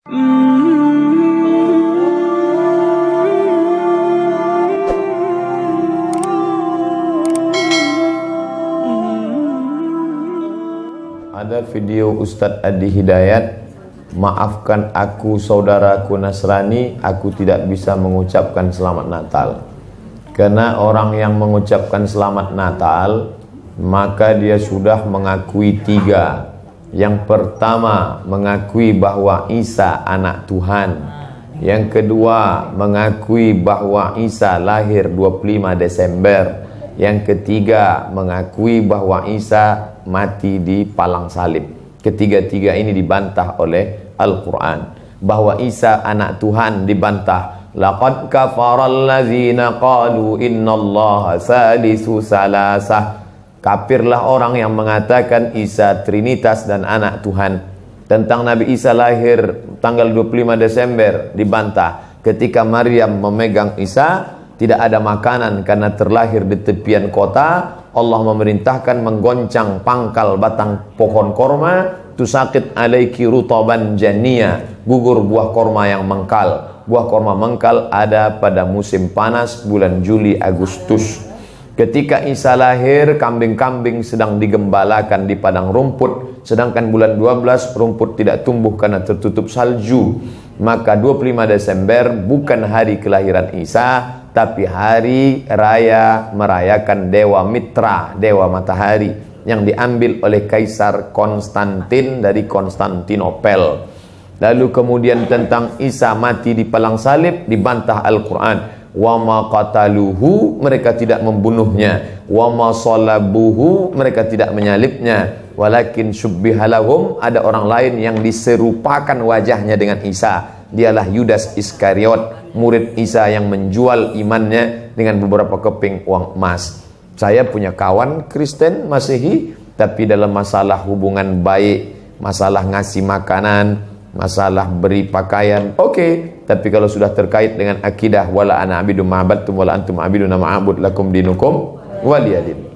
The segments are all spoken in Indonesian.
Ada video Ustadz Adi Hidayat, maafkan aku saudaraku Nasrani, aku tidak bisa mengucapkan selamat Natal. Karena orang yang mengucapkan selamat Natal, maka dia sudah mengakui tiga. Yang pertama, mengakui bahwa Isa anak Tuhan. Yang kedua, mengakui bahwa Isa lahir 25 Desember. Yang ketiga, mengakui bahwa Isa mati di palang salib. Ketiga-tiga ini dibantah oleh Al-Quran. Bahwa Isa anak Tuhan dibantah. Laqad kafaral ladzina qalu innallaha salisu salasah. Kafirlah orang yang mengatakan Isa Trinitas dan anak Tuhan. Tentang Nabi Isa lahir tanggal 25 Desember dibantah. Ketika Maryam memegang Isa, tidak ada makanan karena terlahir di tepian kota. Allah memerintahkan menggoncang pangkal batang pohon korma. Tusakit alaiki rutaban jania, gugur buah korma yang mengkal. Buah korma mengkal ada pada musim panas bulan Juli Agustus. Ketika Isa lahir, kambing-kambing sedang digembalakan di padang rumput. Sedangkan bulan 12 rumput tidak tumbuh karena tertutup salju. Maka 25 Desember bukan hari kelahiran Isa, tapi hari raya merayakan Dewa Mitra, Dewa Matahari, yang diambil oleh Kaisar Konstantin dari Konstantinopel. Lalu kemudian tentang Isa mati di palang salib dibantah Al-Quran. Wa ma qataluhu, mereka tidak membunuhnya. Wa ma salabuhu, mereka tidak menyalibnya. Walakin syubbihalahum, ada orang lain yang diserupakan wajahnya dengan Isa. Dialah Yudas Iskariot, murid Isa yang menjual imannya dengan beberapa keping uang emas. Saya punya kawan Kristen Masehi, tapi dalam masalah hubungan baik, masalah ngasih makanan, masalah beri pakaian, oke. Tapi kalau sudah terkait dengan akidah, wala ana abidu ma'abadtum wala antum abiduna ma'abud lakum dinukum waliyadin.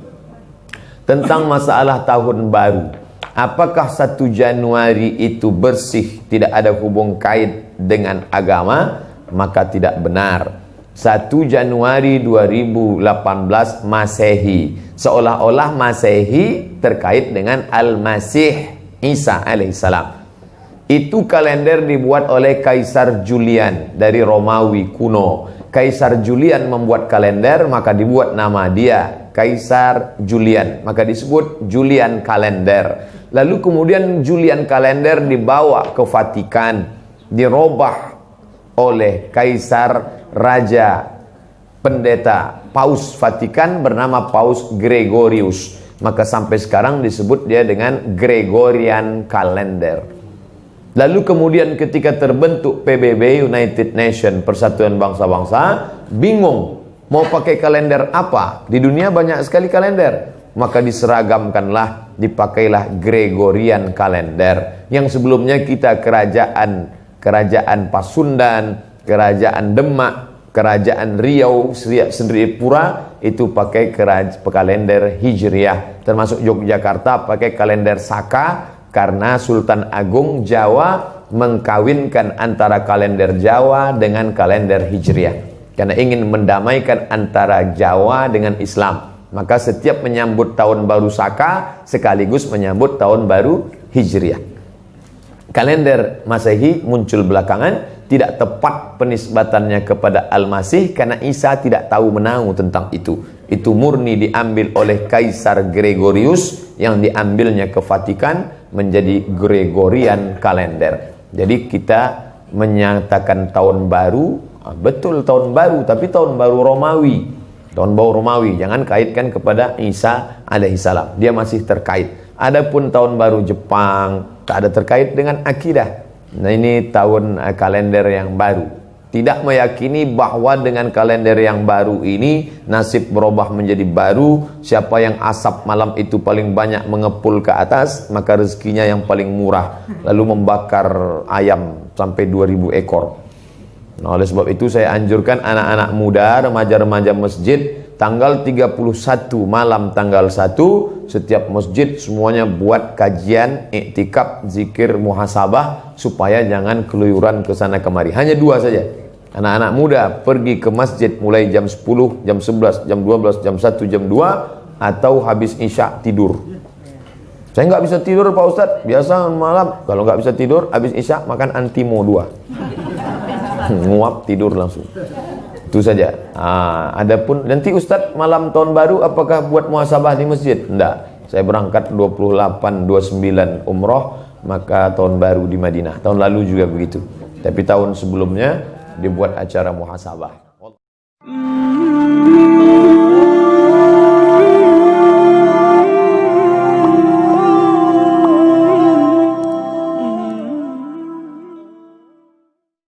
Tentang masalah tahun baru, apakah 1 Januari itu bersih, tidak ada hubung kait dengan agama? Maka tidak benar. 1 Januari 2018 Masehi, seolah-olah Masehi terkait dengan Al-Masih Isa alaihissalam. Itu kalender dibuat oleh Kaisar Julian dari Romawi kuno. Kaisar Julian membuat kalender, maka dibuat nama dia Kaisar Julian, maka disebut Julian kalender. Lalu kemudian Julian kalender dibawa ke Vatikan, dirobah oleh Kaisar Raja Pendeta Paus Vatikan bernama Paus Gregorius. Maka sampai sekarang disebut dia dengan Gregorian kalender. Lalu kemudian ketika terbentuk PBB, United Nation, Persatuan Bangsa-Bangsa, bingung mau pakai kalender apa? Di dunia banyak sekali kalender. Maka diseragamkanlah, dipakailah Gregorian kalender. Yang sebelumnya kita kerajaan Pasundan, kerajaan Demak, kerajaan Riau, Sendripura itu pakai kalender Hijriah. Termasuk Yogyakarta pakai kalender Saka, karena Sultan Agung Jawa mengkawinkan antara kalender Jawa dengan kalender Hijriah. Karena ingin mendamaikan antara Jawa dengan Islam. Maka setiap menyambut tahun baru Saka sekaligus menyambut tahun baru Hijriah. Kalender Masehi muncul belakangan, tidak tepat penisbatannya kepada Al-Masih karena Isa tidak tahu menahu tentang itu. Itu murni diambil oleh Kaisar Gregorius yang diambilnya ke Vatikan menjadi Gregorian kalender. Jadi kita menyatakan tahun baru, betul tahun baru, tapi tahun baru Romawi. Tahun baru Romawi, jangan kaitkan kepada Isa alaihissalam. Dia masih terkait. Adapun tahun baru Jepang tak ada terkait dengan akidah. Nah, ini tahun kalender yang baru. Tidak meyakini bahwa dengan kalender yang baru ini nasib berubah menjadi baru. Siapa yang asap malam itu paling banyak mengepul ke atas, maka rezekinya yang paling murah. Lalu membakar ayam sampai 2000 ekor. Nah, oleh sebab itu saya anjurkan anak-anak muda, remaja-remaja masjid tanggal 31 malam tanggal 1 setiap masjid semuanya buat kajian iktikaf zikir muhasabah supaya jangan keluyuran ke sana kemari. Hanya 2 saja. Anak-anak muda pergi ke masjid mulai jam 10, jam 11, jam 12, jam 1, jam 2 atau habis isya tidur. Saya nggak bisa tidur Pak Ustadz, biasa malam kalau nggak bisa tidur habis isya makan antimo 2 nguap tidur langsung. Itu saja. Adapun nanti Ustadz malam tahun baru apakah buat muhasabah di masjid? Enggak. Saya berangkat 28, 29 umroh, maka tahun baru di Madinah. Tahun lalu juga begitu. Tapi tahun sebelumnya dibuat acara muhasabah.